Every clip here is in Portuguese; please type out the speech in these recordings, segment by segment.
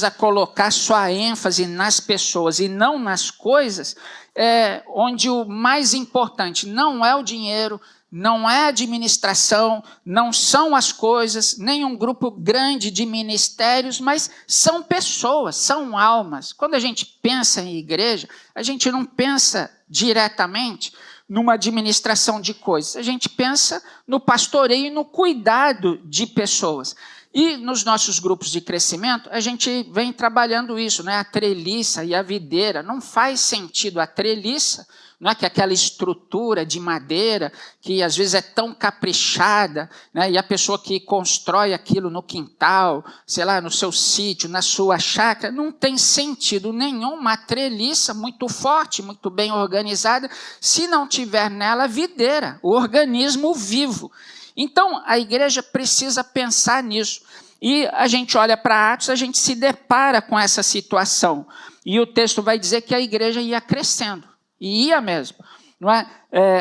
a colocar sua ênfase nas pessoas e não nas coisas, onde o mais importante não é o dinheiro, não é a administração, não são as coisas, nem um grupo grande de ministérios, mas são pessoas, são almas. Quando a gente pensa em igreja, a gente não pensa diretamente numa administração de coisas, a gente pensa no pastoreio e no cuidado de pessoas. E nos nossos grupos de crescimento, a gente vem trabalhando isso, né? A treliça e a videira. Não faz sentido a treliça, não é? Que é aquela estrutura de madeira que às vezes é tão caprichada, né? E a pessoa que constrói aquilo no quintal, sei lá, no seu sítio, na sua chácara, não tem sentido nenhum uma treliça muito forte, muito bem organizada, se não tiver nela videira, o organismo vivo. Então, a igreja precisa pensar nisso. E a gente olha para Atos, a gente se depara com essa situação. E o texto vai dizer que a igreja ia crescendo. E ia mesmo. Não é?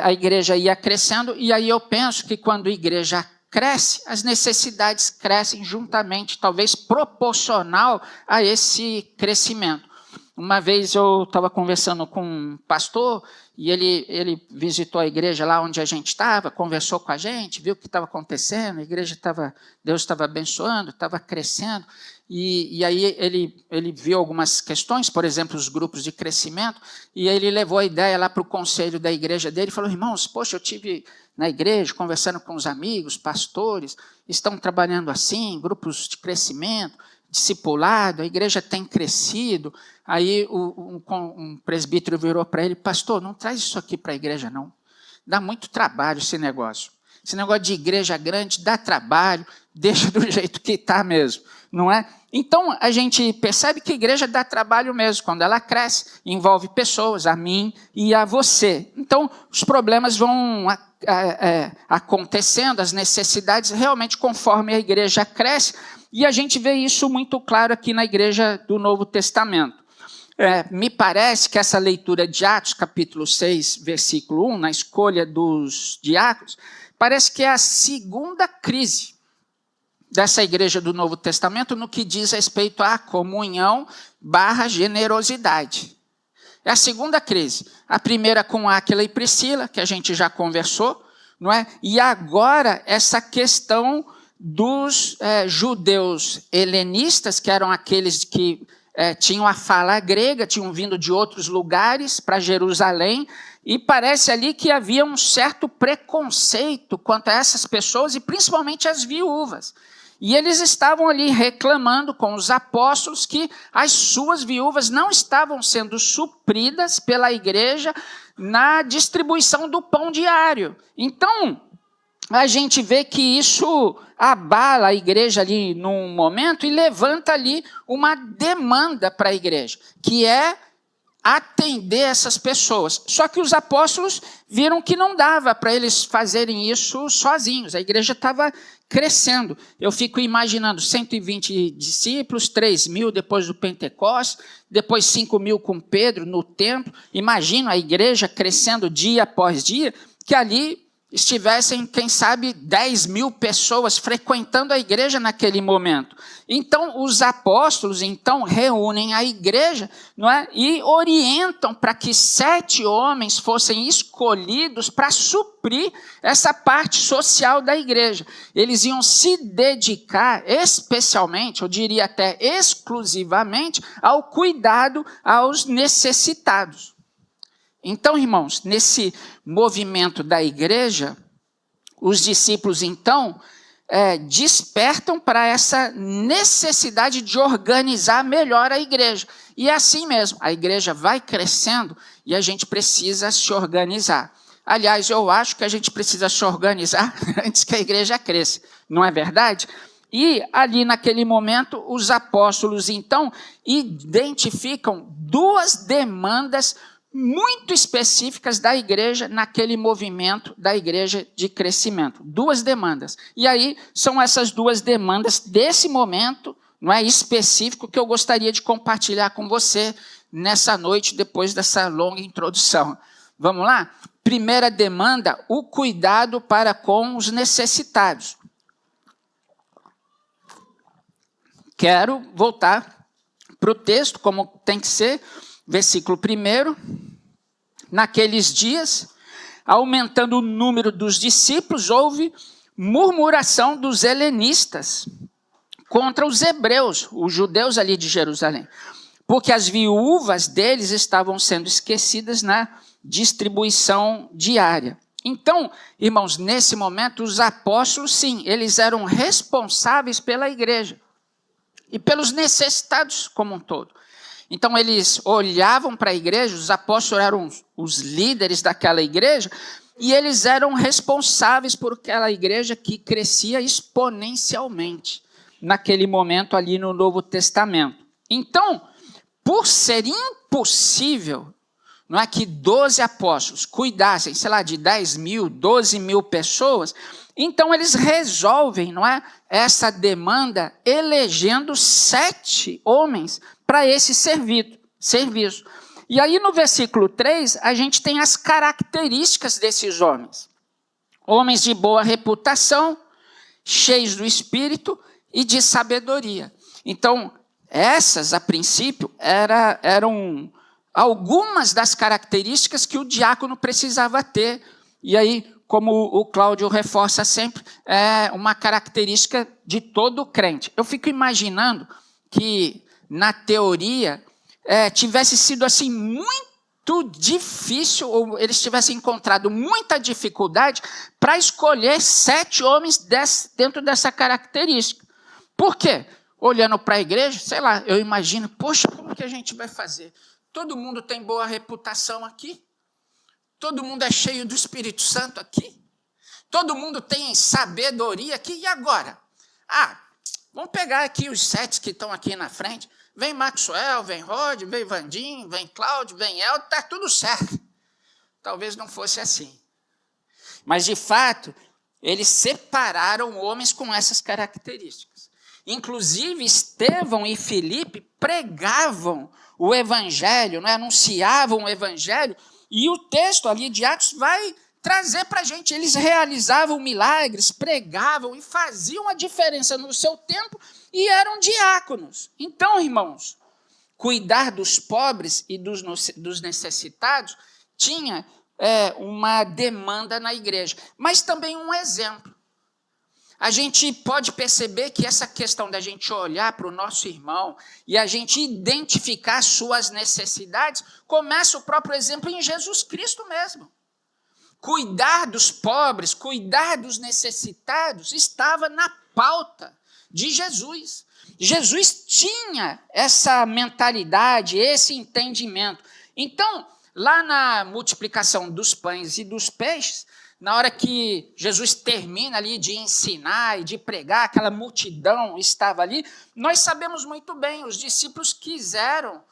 A igreja ia crescendo, e aí eu penso que quando a igreja cresce, as necessidades crescem juntamente, talvez proporcional a esse crescimento. Uma vez eu estava conversando com um pastor, e ele visitou a igreja lá onde a gente estava, conversou com a gente, viu o que estava acontecendo, a igreja estava, Deus estava abençoando, estava crescendo, e aí ele viu algumas questões, por exemplo, os grupos de crescimento, e aí ele levou a ideia lá para o conselho da igreja dele, e falou, irmãos, poxa, eu tive na igreja, conversando com os amigos, pastores, estão trabalhando assim, grupos de crescimento, discipulado, a igreja tem crescido. Aí um presbítero virou para ele, pastor, não traz isso aqui para a igreja não, dá muito trabalho esse negócio de igreja grande dá trabalho, deixa do jeito que está mesmo, não é? Então a gente percebe que a igreja dá trabalho mesmo, quando ela cresce, envolve pessoas, a mim e a você. Então os problemas vão acontecendo, as necessidades realmente conforme a igreja cresce, e a gente vê isso muito claro aqui na igreja do Novo Testamento. Me parece que essa leitura de Atos, capítulo 6, versículo 1, na escolha dos diáconos, parece que é a segunda crise dessa igreja do Novo Testamento no que diz respeito à comunhão / generosidade. É a segunda crise. A primeira com Áquila e Priscila, que a gente já conversou, não é? E agora essa questão dos judeus helenistas, que eram aqueles que tinham a fala grega, tinham vindo de outros lugares para Jerusalém, e parece ali que havia um certo preconceito quanto a essas pessoas, e principalmente as viúvas. E eles estavam ali reclamando com os apóstolos que as suas viúvas não estavam sendo supridas pela igreja na distribuição do pão diário. Então, a gente vê que isso abala a igreja ali num momento e levanta ali uma demanda para a igreja, que é atender essas pessoas. Só que os apóstolos viram que não dava para eles fazerem isso sozinhos, a igreja estava crescendo. Eu fico imaginando 120 discípulos, 3.000 depois do Pentecostes, depois 5.000 com Pedro no templo. Imagino a igreja crescendo dia após dia, que ali estivessem, quem sabe, 10.000 pessoas frequentando a igreja naquele momento. Então, os apóstolos, reúnem a igreja, não é? E orientam para que 7 homens fossem escolhidos para suprir essa parte social da igreja. Eles iam se dedicar especialmente, eu diria até exclusivamente, ao cuidado aos necessitados. Então, irmãos, nesse movimento da igreja, os discípulos, despertam para essa necessidade de organizar melhor a igreja. E é assim mesmo, a igreja vai crescendo e a gente precisa se organizar. Aliás, eu acho que a gente precisa se organizar antes que a igreja cresça, não é verdade? E ali naquele momento, os apóstolos, identificam 2 demandas muito específicas da igreja naquele movimento da igreja de crescimento. 2 demandas. E aí são essas 2 demandas desse momento, não é, específico, que eu gostaria de compartilhar com você nessa noite, depois dessa longa introdução. Vamos lá? Primeira demanda, o cuidado para com os necessitados. Quero voltar para o texto, como tem que ser, versículo 1. Naqueles dias, aumentando o número dos discípulos, houve murmuração dos helenistas contra os hebreus, os judeus ali de Jerusalém, porque as viúvas deles estavam sendo esquecidas na distribuição diária. Então, irmãos, nesse momento, os apóstolos, sim, eles eram responsáveis pela igreja e pelos necessitados como um todo. Então, eles olhavam para a igreja, os apóstolos eram os líderes daquela igreja, e eles eram responsáveis por aquela igreja que crescia exponencialmente naquele momento ali no Novo Testamento. Então, por ser impossível, não é, que 12 apóstolos cuidassem, sei lá, de 10 mil, 12 mil pessoas, então eles resolvem, não é, essa demanda elegendo 7 homens para esse serviço. E aí no versículo 3, a gente tem as características desses homens. Homens de boa reputação, cheios do Espírito e de sabedoria. Então, essas, a princípio, eram algumas das características que o diácono precisava ter. E aí, como o Cláudio reforça sempre, é uma característica de todo crente. Eu fico imaginando que, na teoria, tivesse sido assim muito difícil, ou eles tivessem encontrado muita dificuldade para escolher 7 homens dentro dessa característica. Por quê? Olhando para a igreja, sei lá, eu imagino, poxa, como que a gente vai fazer? Todo mundo tem boa reputação aqui? Todo mundo é cheio do Espírito Santo aqui? Todo mundo tem sabedoria aqui? E agora? Vamos pegar aqui os 7 que estão aqui na frente. Vem Maxwell, vem Rod, vem Vandim, vem Cláudio, vem El, está tudo certo. Talvez não fosse assim. Mas, de fato, eles separaram homens com essas características. Inclusive, Estevão e Filipe pregavam o evangelho, né? Anunciavam o evangelho, e o texto ali de Atos vai trazer para a gente. Eles realizavam milagres, pregavam e faziam a diferença no seu tempo e eram diáconos. Então, irmãos, cuidar dos pobres e dos necessitados tinha uma demanda na igreja, mas também um exemplo. A gente pode perceber que essa questão da gente olhar para o nosso irmão e a gente identificar suas necessidades, começa o próprio exemplo em Jesus Cristo mesmo. Cuidar dos pobres, cuidar dos necessitados, estava na pauta de Jesus. Jesus tinha essa mentalidade, esse entendimento. Então, lá na multiplicação dos pães e dos peixes, na hora que Jesus termina ali de ensinar e de pregar, aquela multidão estava ali, nós sabemos muito bem, os discípulos quiseram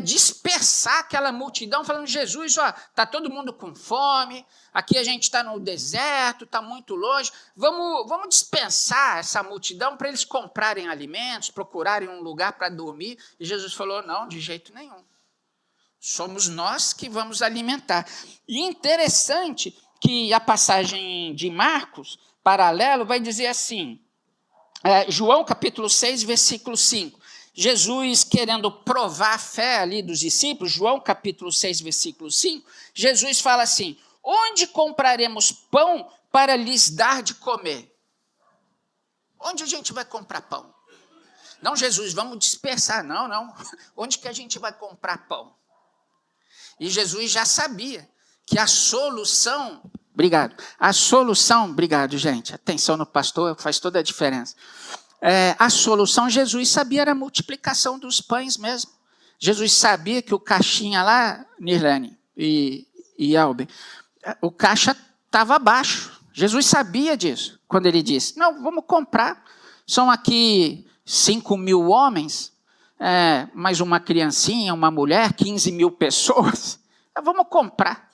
dispersar aquela multidão, falando, Jesus, está todo mundo com fome, aqui a gente está no deserto, está muito longe, vamos dispensar essa multidão para eles comprarem alimentos, procurarem um lugar para dormir. E Jesus falou, não, de jeito nenhum. Somos nós que vamos alimentar. E interessante que a passagem de Marcos, paralelo, vai dizer assim, João capítulo 6, versículo 5, Jesus querendo provar a fé ali dos discípulos, João capítulo 6, versículo 5, Jesus fala assim, onde compraremos pão para lhes dar de comer? Onde a gente vai comprar pão? Não, Jesus, vamos dispersar. Não. Onde que a gente vai comprar pão? E Jesus já sabia que a solução, obrigado, gente, atenção no pastor, faz toda a diferença. A solução, Jesus sabia, era a multiplicação dos pães mesmo. Jesus sabia que o caixinha lá, Nirlane e Alber, o caixa estava baixo. Jesus sabia disso, quando ele disse, não, vamos comprar, são aqui 5.000 homens, mais uma criancinha, uma mulher, 15.000 pessoas, vamos comprar.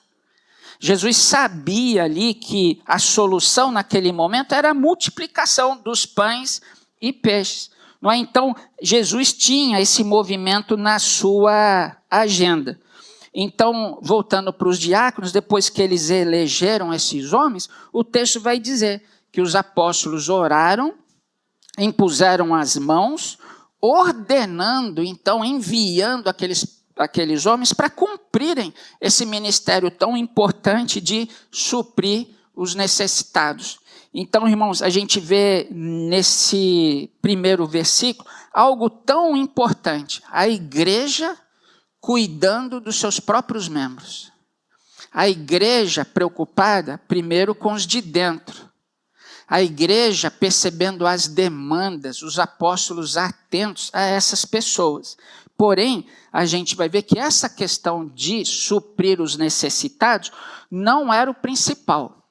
Jesus sabia ali que a solução naquele momento era a multiplicação dos pães e peixes. Não é? Então, Jesus tinha esse movimento na sua agenda. Então, voltando para os diáconos, depois que eles elegeram esses homens, o texto vai dizer que os apóstolos oraram, impuseram as mãos, ordenando, então enviando aqueles homens para cumprirem esse ministério tão importante de suprir os necessitados. Então, irmãos, a gente vê nesse primeiro versículo algo tão importante: a igreja cuidando dos seus próprios membros. A igreja preocupada primeiro com os de dentro. A igreja percebendo as demandas, os apóstolos atentos a essas pessoas. Porém, a gente vai ver que essa questão de suprir os necessitados não era o principal.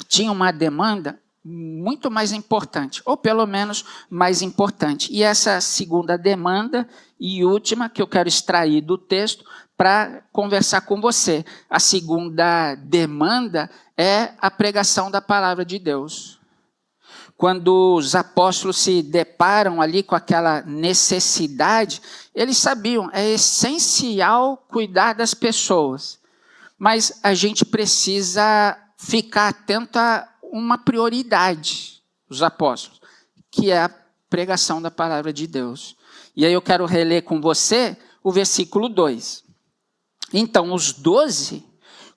Tinha uma demanda muito mais importante, ou pelo menos mais importante. E essa segunda demanda e última que eu quero extrair do texto para conversar com você. A segunda demanda é a pregação da palavra de Deus. Quando os apóstolos se deparam ali com aquela necessidade, eles sabiam, é essencial cuidar das pessoas. Mas a gente precisa ficar atento a uma prioridade, os apóstolos, que é a pregação da palavra de Deus. E aí eu quero reler com você o versículo 2. Então, os 12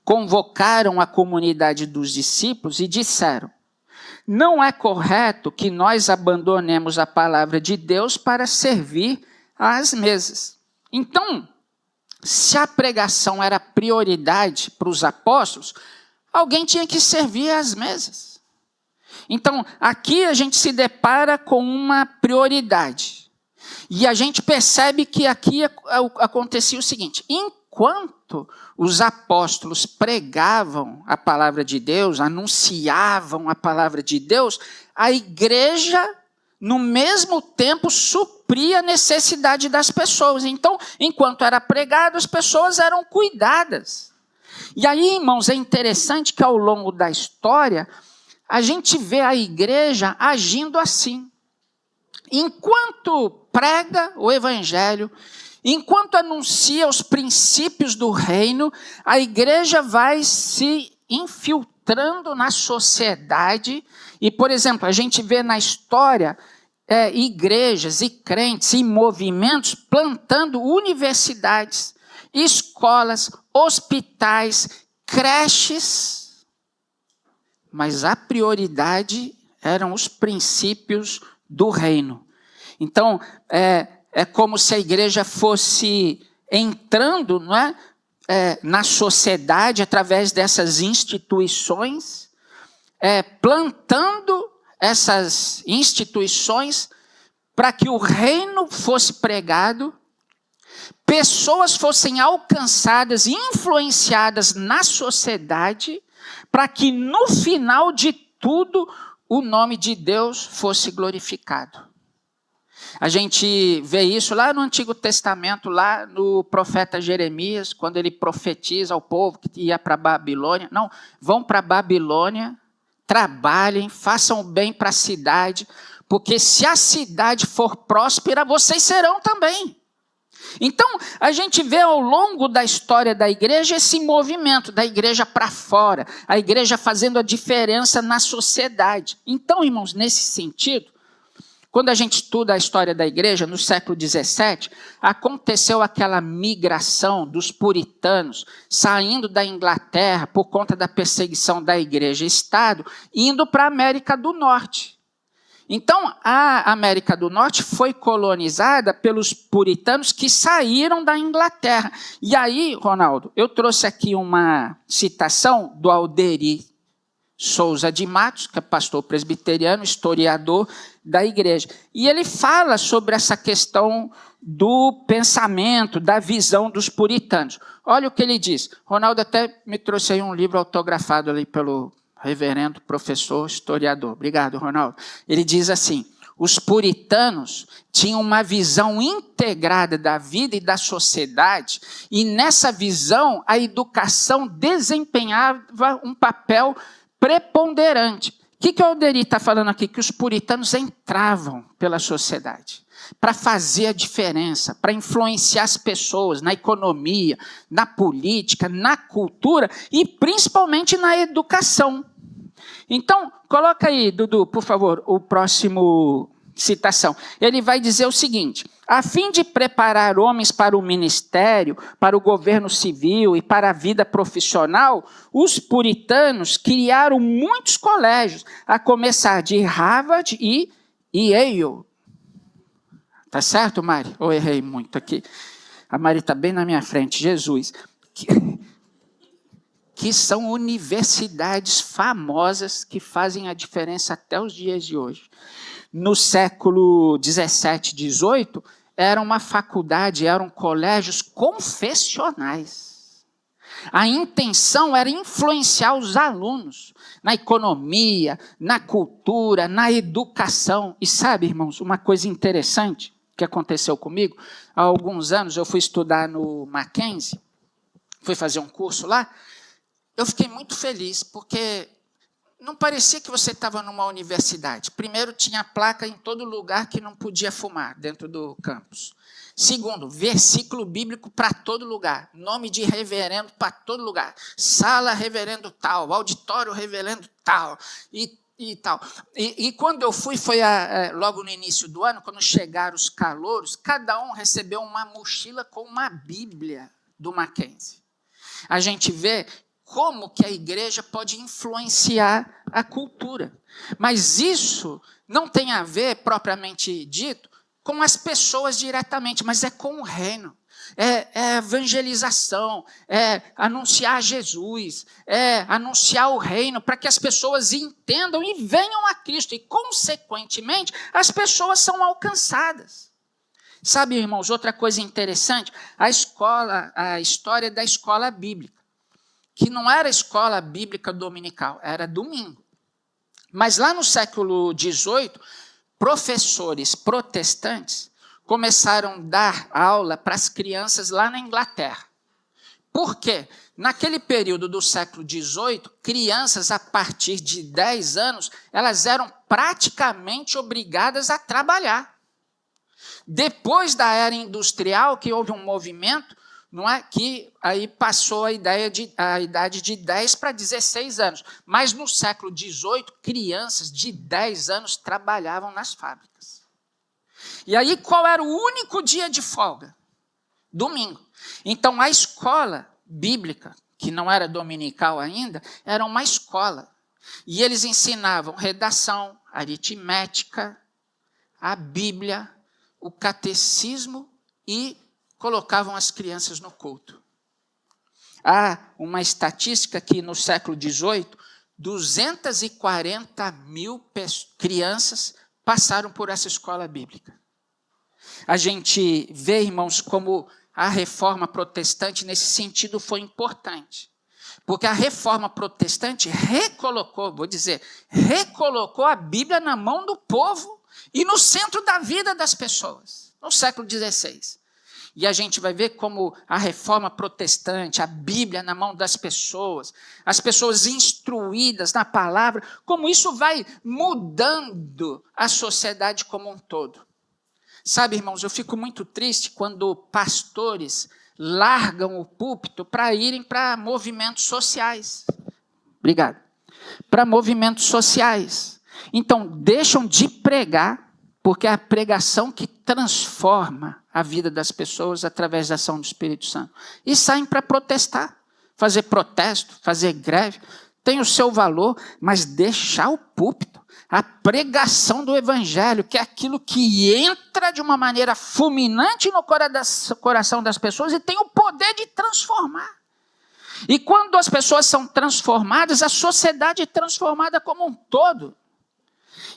convocaram a comunidade dos discípulos e disseram: não é correto que nós abandonemos a palavra de Deus para servir às mesas. Então, se a pregação era prioridade para os apóstolos, alguém tinha que servir às mesas. Então, aqui a gente se depara com uma prioridade. E a gente percebe que aqui acontecia o seguinte: enquanto os apóstolos pregavam a palavra de Deus, anunciavam a palavra de Deus, a igreja, no mesmo tempo, supria a necessidade das pessoas. Então, enquanto era pregado, as pessoas eram cuidadas. E aí, irmãos, é interessante que ao longo da história, a gente vê a igreja agindo assim. Enquanto prega o evangelho, enquanto anuncia os princípios do reino, a igreja vai se infiltrando na sociedade. E, por exemplo, a gente vê na história igrejas e crentes e movimentos plantando universidades, escolas, hospitais, creches. Mas a prioridade eram os princípios do reino. Então, é como se a igreja fosse entrando, não é? Na sociedade através dessas instituições, plantando essas instituições para que o reino fosse pregado, pessoas fossem alcançadas e influenciadas na sociedade, para que no final de tudo o nome de Deus fosse glorificado. A gente vê isso lá no Antigo Testamento, lá no profeta Jeremias, quando ele profetiza ao povo que ia para a Babilônia. Não, vão para a Babilônia, trabalhem, façam bem para a cidade, porque se a cidade for próspera, vocês serão também. Então, a gente vê ao longo da história da igreja esse movimento da igreja para fora, a igreja fazendo a diferença na sociedade. Então, irmãos, nesse sentido, quando a gente estuda a história da igreja, no século XVII, aconteceu aquela migração dos puritanos, saindo da Inglaterra por conta da perseguição da igreja-estado, indo para a América do Norte. Então, a América do Norte foi colonizada pelos puritanos que saíram da Inglaterra. E aí, Ronaldo, eu trouxe aqui uma citação do Alderi Souza de Matos, que é pastor presbiteriano, historiador da igreja. E ele fala sobre essa questão do pensamento, da visão dos puritanos. Olha o que ele diz. Ronaldo até me trouxe aí um livro autografado ali pelo reverendo professor historiador. Obrigado, Ronaldo. Ele diz assim: os puritanos tinham uma visão integrada da vida e da sociedade, e nessa visão a educação desempenhava um papel preponderante. O que o Alderi está falando aqui? Que os puritanos entravam pela sociedade para fazer a diferença, para influenciar as pessoas na economia, na política, na cultura e principalmente na educação. Então, coloca aí, Dudu, por favor, o próximo citação. Ele vai dizer o seguinte: a fim de preparar homens para o ministério, para o governo civil e para a vida profissional, os puritanos criaram muitos colégios, a começar de Harvard e Yale. Tá certo, Mari? Ou errei muito aqui? A Mari está bem na minha frente. Jesus. Que são universidades famosas que fazem a diferença até os dias de hoje. No século 17, 18, era uma faculdade, eram colégios confessionais. A intenção era influenciar os alunos na economia, na cultura, na educação. E sabe, irmãos, uma coisa interessante que aconteceu comigo, há alguns anos eu fui estudar no Mackenzie, fui fazer um curso lá. Eu fiquei muito feliz, porque não parecia que você estava numa universidade. Primeiro, tinha placa em todo lugar que não podia fumar dentro do campus. Segundo, versículo bíblico para todo lugar. Nome de reverendo para todo lugar. Sala reverendo tal, auditório reverendo tal e tal. E quando eu fui, foi logo no início do ano, quando chegaram os calouros, cada um recebeu uma mochila com uma Bíblia do Mackenzie. A gente vê como que a igreja pode influenciar a cultura. Mas isso não tem a ver, propriamente dito, com as pessoas diretamente, mas é com o reino. É evangelização, é anunciar Jesus, é anunciar o reino para que as pessoas entendam e venham a Cristo. E, consequentemente, as pessoas são alcançadas. Sabe, irmãos, outra coisa interessante, a história da escola bíblica, que não era escola bíblica dominical, era domingo. Mas lá no século XVIII, professores protestantes começaram a dar aula para as crianças lá na Inglaterra. Por quê? Naquele período do século XVIII, crianças a partir de 10 anos, elas eram praticamente obrigadas a trabalhar. Depois da era industrial, que houve um movimento, não é que aí passou a idade de 10 para 16 anos. Mas no século XVIII, crianças de 10 anos trabalhavam nas fábricas. E aí qual era o único dia de folga? Domingo. Então a escola bíblica, que não era dominical ainda, era uma escola. E eles ensinavam redação, aritmética, a Bíblia, o catecismo e colocavam as crianças no culto. Há uma estatística que no século XVIII, 240 mil crianças passaram por essa escola bíblica. A gente vê, irmãos, como a reforma protestante nesse sentido foi importante. Porque a reforma protestante recolocou a Bíblia na mão do povo e no centro da vida das pessoas, no século XVI. E a gente vai ver como a reforma protestante, a Bíblia na mão das pessoas, as pessoas instruídas na palavra, como isso vai mudando a sociedade como um todo. Sabe, irmãos, eu fico muito triste quando pastores largam o púlpito para irem para movimentos sociais. Obrigado. Para movimentos sociais. Então, deixam de pregar, porque é a pregação que transforma a vida das pessoas através da ação do Espírito Santo. E saem para protestar, fazer protesto, fazer greve. Tem o seu valor, mas deixar o púlpito, a pregação do Evangelho, que é aquilo que entra de uma maneira fulminante no coração das pessoas e tem o poder de transformar. E quando as pessoas são transformadas, a sociedade é transformada como um todo.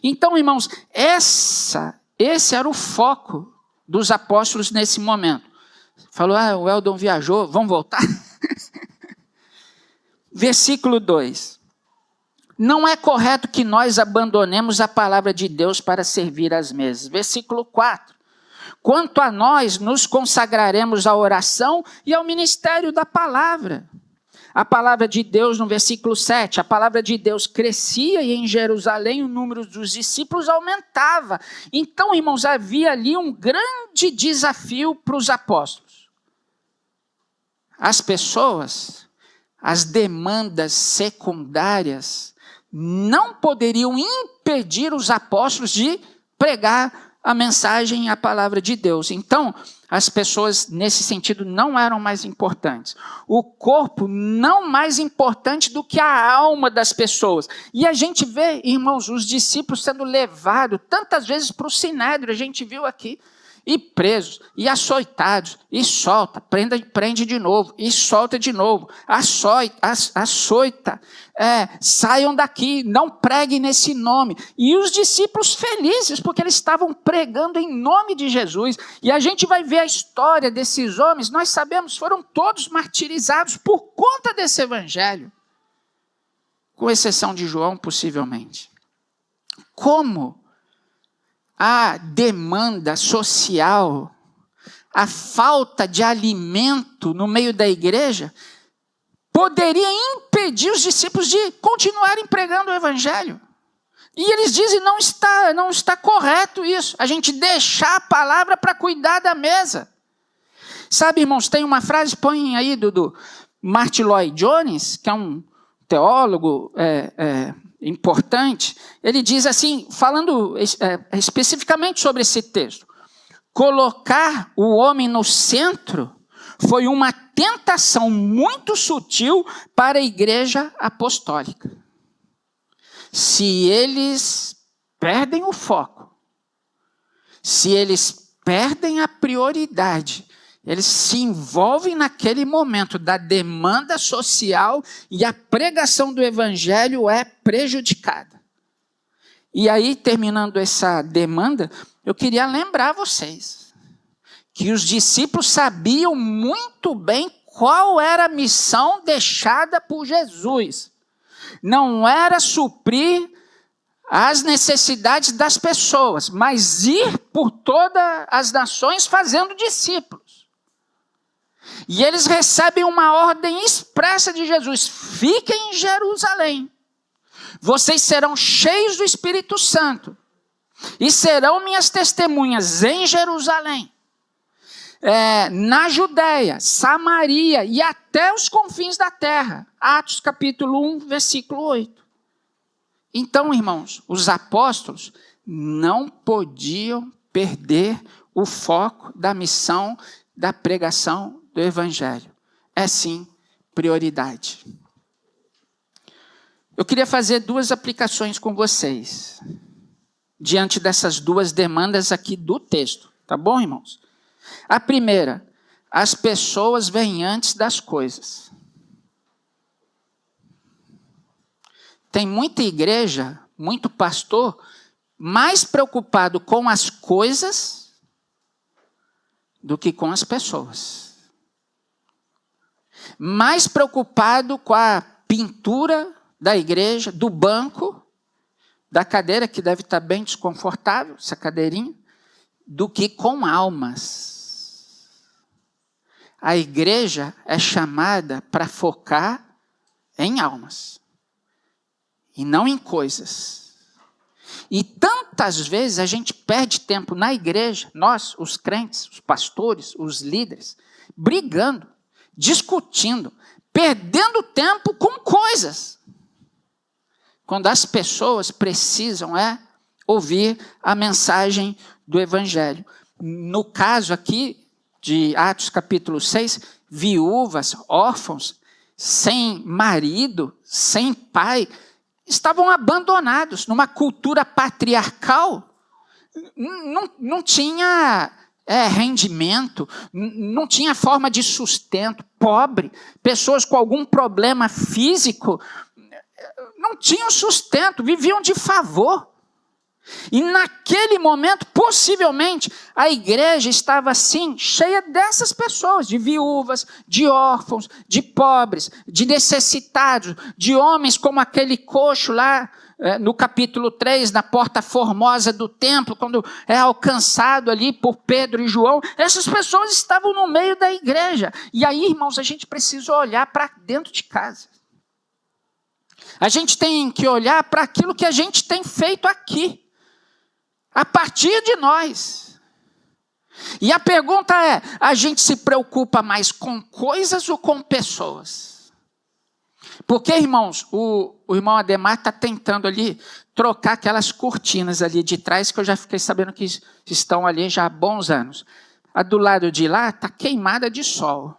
Então, irmãos, esse era o foco dos apóstolos nesse momento. Falou, o Eldon viajou, vamos voltar? Versículo 2. Não é correto que nós abandonemos a palavra de Deus para servir às mesas. Versículo 4. Quanto a nós, nos consagraremos à oração e ao ministério da palavra. A palavra de Deus, no versículo 7, a palavra de Deus crescia e em Jerusalém o número dos discípulos aumentava. Então, irmãos, havia ali um grande desafio para os apóstolos. As pessoas, as demandas secundárias, não poderiam impedir os apóstolos de pregar a mensagem e a palavra de Deus. Então, as pessoas, nesse sentido, não eram mais importantes. O corpo não mais importante do que a alma das pessoas. E a gente vê, irmãos, os discípulos sendo levados tantas vezes para o sinédrio, a gente viu aqui, e presos, e açoitados, e solta, prende de novo, e solta de novo, açoita, saiam daqui, não preguem nesse nome. E os discípulos felizes, porque eles estavam pregando em nome de Jesus. E a gente vai ver a história desses homens, nós sabemos, foram todos martirizados por conta desse evangelho, com exceção de João, possivelmente. Como a demanda social, a falta de alimento no meio da igreja, poderia impedir os discípulos de continuarem pregando o evangelho. E eles dizem, não está correto isso, a gente deixar a palavra para cuidar da mesa. Sabe, irmãos, tem uma frase, põe aí, do Martyn Lloyd-Jones, que é um teólogo importante, ele diz assim, falando especificamente sobre esse texto: colocar o homem no centro foi uma tentação muito sutil para a igreja apostólica. Se eles perdem o foco, se eles perdem a prioridade, eles se envolvem naquele momento da demanda social e a pregação do evangelho é prejudicada. E aí, terminando essa demanda, eu queria lembrar vocês que os discípulos sabiam muito bem qual era a missão deixada por Jesus. Não era suprir as necessidades das pessoas, mas ir por todas as nações fazendo discípulos. E eles recebem uma ordem expressa de Jesus: fiquem em Jerusalém, vocês serão cheios do Espírito Santo, e serão minhas testemunhas em Jerusalém, na Judéia, Samaria e até os confins da terra. Atos capítulo 1, versículo 8. Então, irmãos, os apóstolos não podiam perder o foco da missão da pregação do evangelho. É sim prioridade. Eu queria fazer duas aplicações com vocês, diante dessas duas demandas aqui do texto. Tá bom, irmãos? A primeira, as pessoas vêm antes das coisas. Tem muita igreja, muito pastor, mais preocupado com as coisas do que com as pessoas. Mais preocupado com a pintura da igreja, do banco, da cadeira, que deve estar bem desconfortável, essa cadeirinha, do que com almas. A igreja é chamada para focar em almas, e não em coisas. E tantas vezes a gente perde tempo na igreja, nós, os crentes, os pastores, os líderes, brigando, discutindo, perdendo tempo com coisas, quando as pessoas precisam ouvir a mensagem do evangelho. No caso aqui de Atos capítulo 6, viúvas, órfãos, sem marido, sem pai, estavam abandonados numa cultura patriarcal. Não tinha rendimento, não tinha forma de sustento, pobre, pessoas com algum problema físico, não tinham sustento, viviam de favor. E naquele momento, possivelmente, a igreja estava assim, cheia dessas pessoas, de viúvas, de órfãos, de pobres, de necessitados, de homens como aquele coxo lá, no capítulo 3, na porta formosa do templo, quando é alcançado ali por Pedro e João. Essas pessoas estavam no meio da igreja. E aí, irmãos, a gente precisa olhar para dentro de casa. A gente tem que olhar para aquilo que a gente tem feito aqui, a partir de nós. E a pergunta é, a gente se preocupa mais com coisas ou com pessoas? Porque, irmãos, o irmão Ademar está tentando ali trocar aquelas cortinas ali de trás, que eu já fiquei sabendo que estão ali já há bons anos. A do lado de lá está queimada de sol.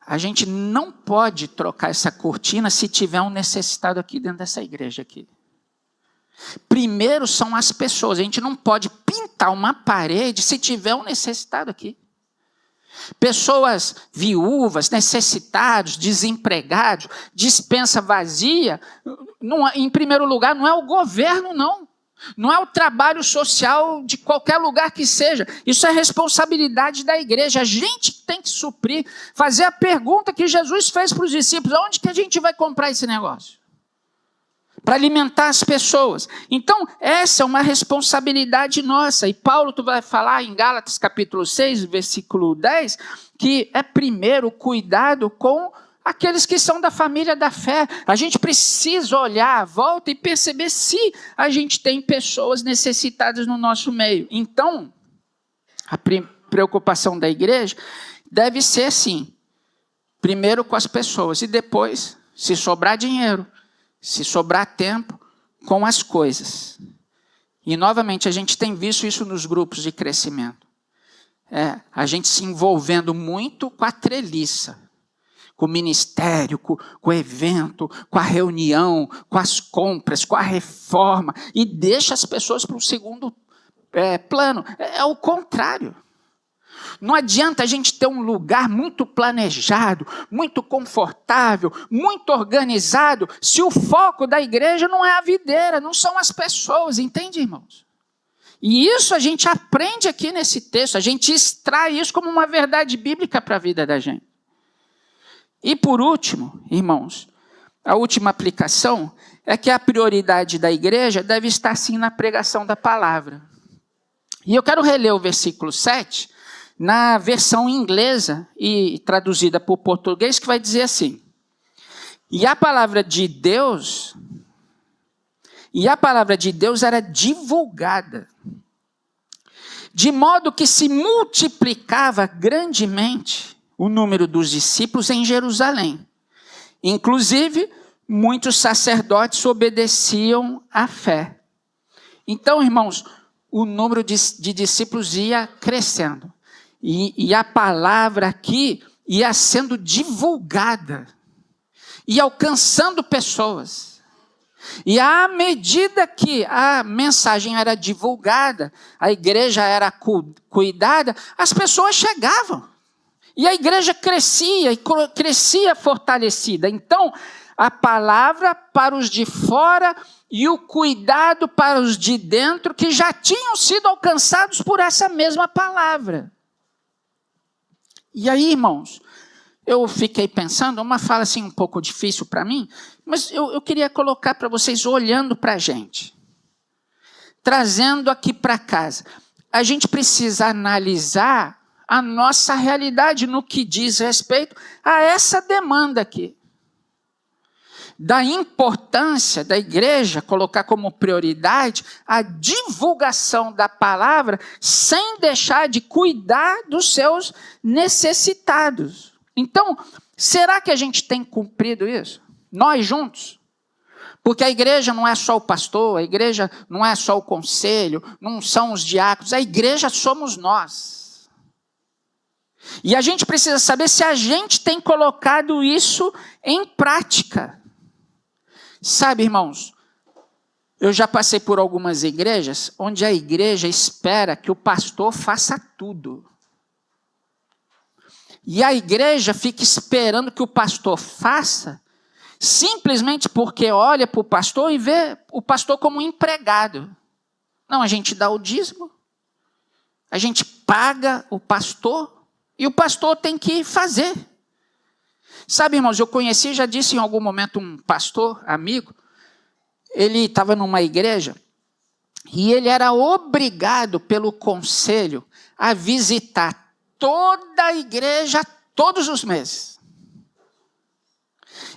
A gente não pode trocar essa cortina se tiver um necessitado aqui dentro dessa igreja aqui. Primeiro são as pessoas. A gente não pode pintar uma parede se tiver um necessitado aqui. Pessoas viúvas, necessitados, desempregados, dispensa vazia. Não, em primeiro lugar, não é o governo, não. Não é o trabalho social de qualquer lugar que seja. Isso é responsabilidade da igreja. A gente tem que suprir, fazer a pergunta que Jesus fez para os discípulos: onde que a gente vai comprar esse negócio? Para alimentar as pessoas. Então, essa é uma responsabilidade nossa. E Paulo vai falar em Gálatas capítulo 6, versículo 10, que é primeiro cuidado com aqueles que são da família da fé. A gente precisa olhar à volta e perceber se a gente tem pessoas necessitadas no nosso meio. Então, a preocupação da igreja deve ser assim: primeiro com as pessoas e depois, se sobrar dinheiro, se sobrar tempo, com as coisas. E, novamente, a gente tem visto isso nos grupos de crescimento. A gente se envolvendo muito com a treliça, com o ministério, com o evento, com a reunião, com as compras, com a reforma, e deixa as pessoas para o segundo plano. É o contrário. Não adianta a gente ter um lugar muito planejado, muito confortável, muito organizado, se o foco da igreja não é a videira, não são as pessoas, entende, irmãos? E isso a gente aprende aqui nesse texto, a gente extrai isso como uma verdade bíblica para a vida da gente. E por último, irmãos, a última aplicação é que a prioridade da igreja deve estar sim na pregação da palavra. E eu quero reler o versículo 7, na versão inglesa e traduzida para o português, que vai dizer assim: e a palavra de Deus era divulgada, de modo que se multiplicava grandemente o número dos discípulos em Jerusalém. Inclusive, muitos sacerdotes obedeciam à fé. Então, irmãos, o número de discípulos ia crescendo. E a palavra aqui ia sendo divulgada, ia alcançando pessoas. E à medida que a mensagem era divulgada, a igreja era cuidada, as pessoas chegavam. E a igreja crescia, e crescia fortalecida. Então, a palavra para os de fora e o cuidado para os de dentro, que já tinham sido alcançados por essa mesma palavra. E aí, irmãos, eu fiquei pensando, uma fala assim um pouco difícil para mim, mas eu queria colocar para vocês olhando para a gente, trazendo aqui para casa. A gente precisa analisar a nossa realidade no que diz respeito a essa demanda aqui. Da importância da igreja colocar como prioridade a divulgação da palavra, sem deixar de cuidar dos seus necessitados. Então, será que a gente tem cumprido isso? Nós juntos? Porque a igreja não é só o pastor, a igreja não é só o conselho, não são os diáconos, a igreja somos nós. E a gente precisa saber se a gente tem colocado isso em prática. Sabe, irmãos, eu já passei por algumas igrejas onde a igreja espera que o pastor faça tudo. E a igreja fica esperando que o pastor faça, simplesmente porque olha para o pastor e vê o pastor como um empregado. Não, a gente dá o dízimo, a gente paga o pastor e o pastor tem que fazer. Sabe, irmãos, eu conheci, já disse em algum momento, um pastor, amigo, ele estava numa igreja e ele era obrigado pelo conselho a visitar toda a igreja todos os meses.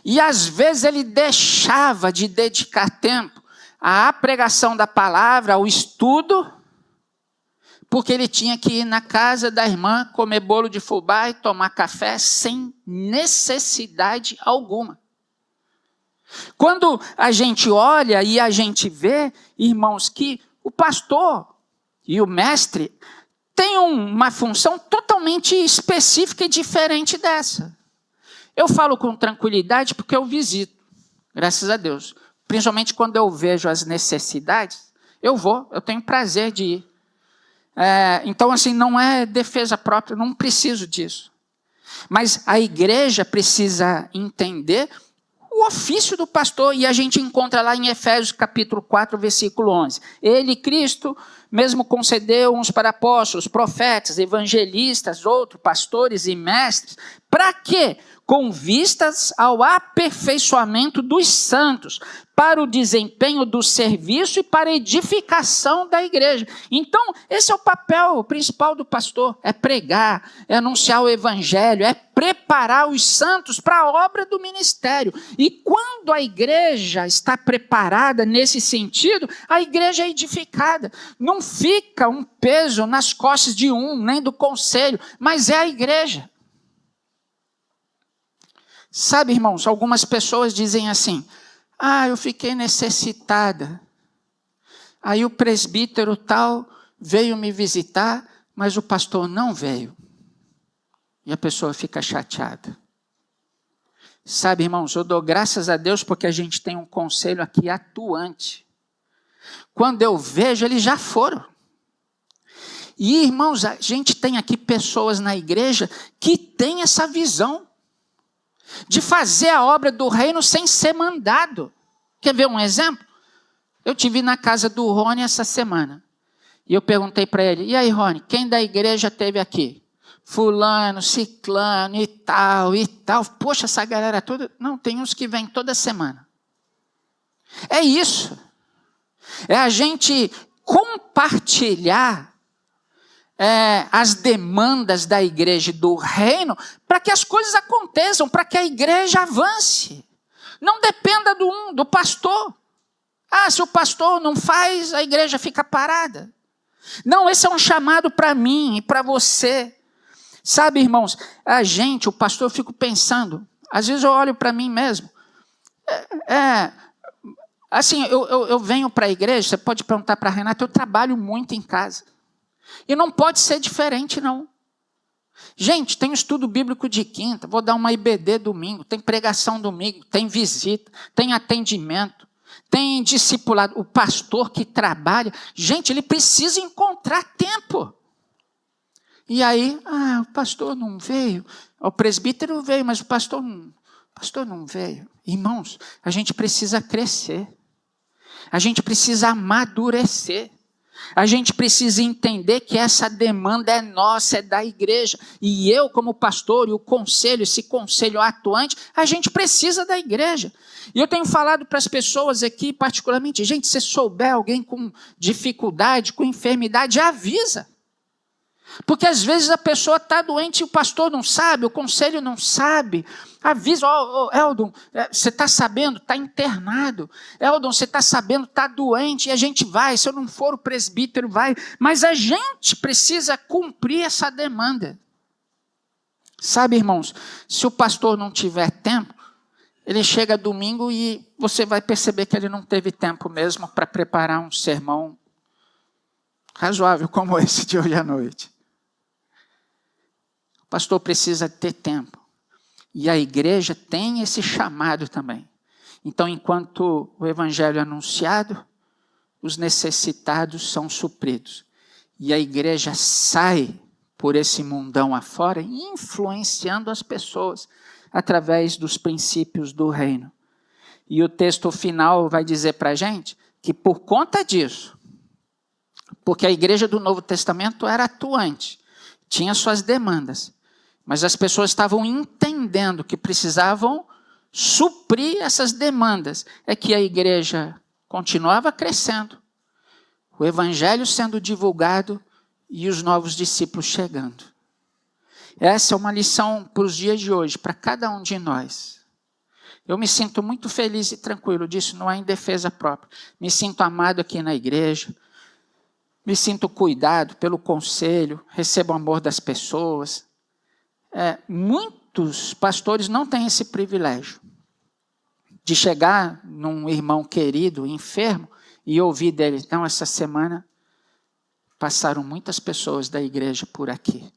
E às vezes ele deixava de dedicar tempo à pregação da palavra, ao estudo, porque ele tinha que ir na casa da irmã, comer bolo de fubá e tomar café sem necessidade alguma. Quando a gente olha e a gente vê, irmãos, que o pastor e o mestre têm uma função totalmente específica e diferente dessa. Eu falo com tranquilidade porque eu visito, graças a Deus. Principalmente quando eu vejo as necessidades, eu tenho prazer de ir. Então, assim, não é defesa própria, não preciso disso. Mas a igreja precisa entender o ofício do pastor, e a gente encontra lá em Efésios capítulo 4, versículo 11. Ele, Cristo, mesmo concedeu uns para apóstolos, profetas, evangelistas, outros, pastores e mestres. Para quê? Com vistas ao aperfeiçoamento dos santos, para o desempenho do serviço e para a edificação da igreja. Então, esse é o papel principal do pastor, é pregar, é anunciar o evangelho, é preparar os santos para a obra do ministério. E quando a igreja está preparada nesse sentido, a igreja é edificada. Não fica um peso nas costas de nem do conselho, mas é a igreja. Sabe, irmãos, algumas pessoas dizem assim: eu fiquei necessitada. Aí o presbítero tal veio me visitar, mas o pastor não veio. E a pessoa fica chateada. Sabe, irmãos, eu dou graças a Deus porque a gente tem um conselho aqui atuante. Quando eu vejo, eles já foram. E, irmãos, a gente tem aqui pessoas na igreja que têm essa visão de fazer a obra do reino sem ser mandado. Quer ver um exemplo? Eu estive na casa do Rony essa semana. E eu perguntei para ele: e aí, Rony, quem da igreja esteve aqui? Fulano, ciclano e tal, e tal. Poxa, essa galera toda... Não, tem uns que vêm toda semana. É isso. É a gente compartilhar as demandas da igreja e do reino, para que as coisas aconteçam, para que a igreja avance. Não dependa do pastor. Se o pastor não faz, a igreja fica parada. Não, esse é um chamado para mim e para você. Sabe, irmãos, o pastor, eu fico pensando, às vezes eu olho para mim mesmo. Assim, eu venho para a igreja, você pode perguntar para a Renata, eu trabalho muito em casa. E não pode ser diferente, não. Gente, tem um estudo bíblico de quinta, vou dar uma IBD domingo, tem pregação domingo, tem visita, tem atendimento, tem discipulado. O pastor que trabalha, gente, ele precisa encontrar tempo. E aí, o pastor não veio, o presbítero veio, mas o pastor não veio. Irmãos, a gente precisa crescer, a gente precisa amadurecer. A gente precisa entender que essa demanda é nossa, é da igreja. E eu, como pastor, e o conselho, esse conselho atuante, a gente precisa da igreja. E eu tenho falado para as pessoas aqui, particularmente, gente, se souber alguém com dificuldade, com enfermidade, avisa. Porque às vezes a pessoa está doente e o pastor não sabe, o conselho não sabe. Avisa: Eldon, você está sabendo, está internado. Eldon, você está sabendo, está doente. E a gente vai, se eu não for o presbítero, vai. Mas a gente precisa cumprir essa demanda. Sabe, irmãos, se o pastor não tiver tempo, ele chega domingo e você vai perceber que ele não teve tempo mesmo para preparar um sermão razoável como esse de hoje à noite. O pastor precisa ter tempo. E a igreja tem esse chamado também. Então, enquanto o evangelho é anunciado, os necessitados são supridos. E a igreja sai por esse mundão afora, influenciando as pessoas através dos princípios do reino. E o texto final vai dizer para a gente que por conta disso, porque a igreja do Novo Testamento era atuante, tinha suas demandas, mas as pessoas estavam entendendo que precisavam suprir essas demandas. É que a igreja continuava crescendo, o evangelho sendo divulgado e os novos discípulos chegando. Essa é uma lição para os dias de hoje, para cada um de nós. Eu me sinto muito feliz e tranquilo disso, não é em defesa própria. Me sinto amado aqui na igreja. me sinto cuidado pelo conselho, recebo o amor das pessoas. Muitos pastores não têm esse privilégio de chegar num irmão querido, enfermo, e ouvir dele: não, essa semana passaram muitas pessoas da igreja por aqui.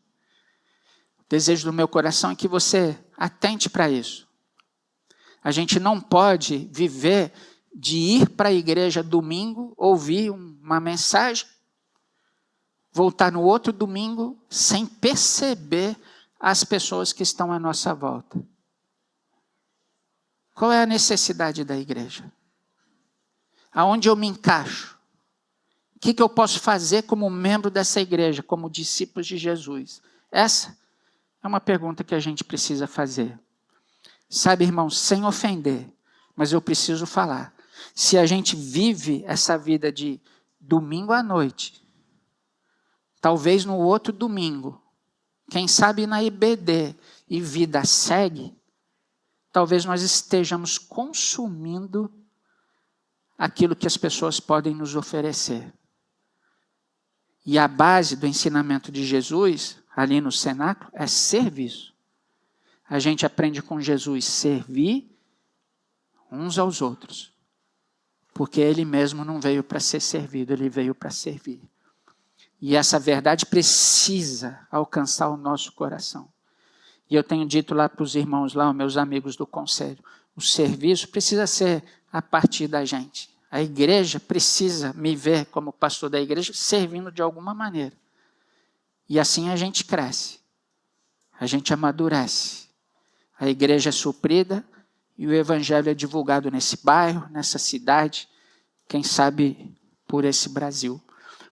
O desejo do meu coração é que você atente para isso. A gente não pode viver de ir para a igreja domingo, ouvir uma mensagem, voltar no outro domingo sem perceber as pessoas que estão à nossa volta. Qual é a necessidade da igreja? Aonde eu me encaixo? O que eu posso fazer como membro dessa igreja, como discípulos de Jesus? Essa é uma pergunta que a gente precisa fazer. Sabe, irmãos, sem ofender, mas eu preciso falar. Se a gente vive essa vida de domingo à noite, talvez no outro domingo, quem sabe na IBD e vida segue, talvez nós estejamos consumindo aquilo que as pessoas podem nos oferecer. E a base do ensinamento de Jesus, ali no cenáculo, é serviço. A gente aprende com Jesus servir uns aos outros. Porque ele mesmo não veio para ser servido, ele veio para servir. E essa verdade precisa alcançar o nosso coração. E eu tenho dito lá para os irmãos, lá, os meus amigos do conselho, o serviço precisa ser a partir da gente. A igreja precisa me ver como pastor da igreja servindo de alguma maneira. E assim a gente cresce, a gente amadurece. A igreja é suprida e o evangelho é divulgado nesse bairro, nessa cidade, quem sabe por esse Brasil.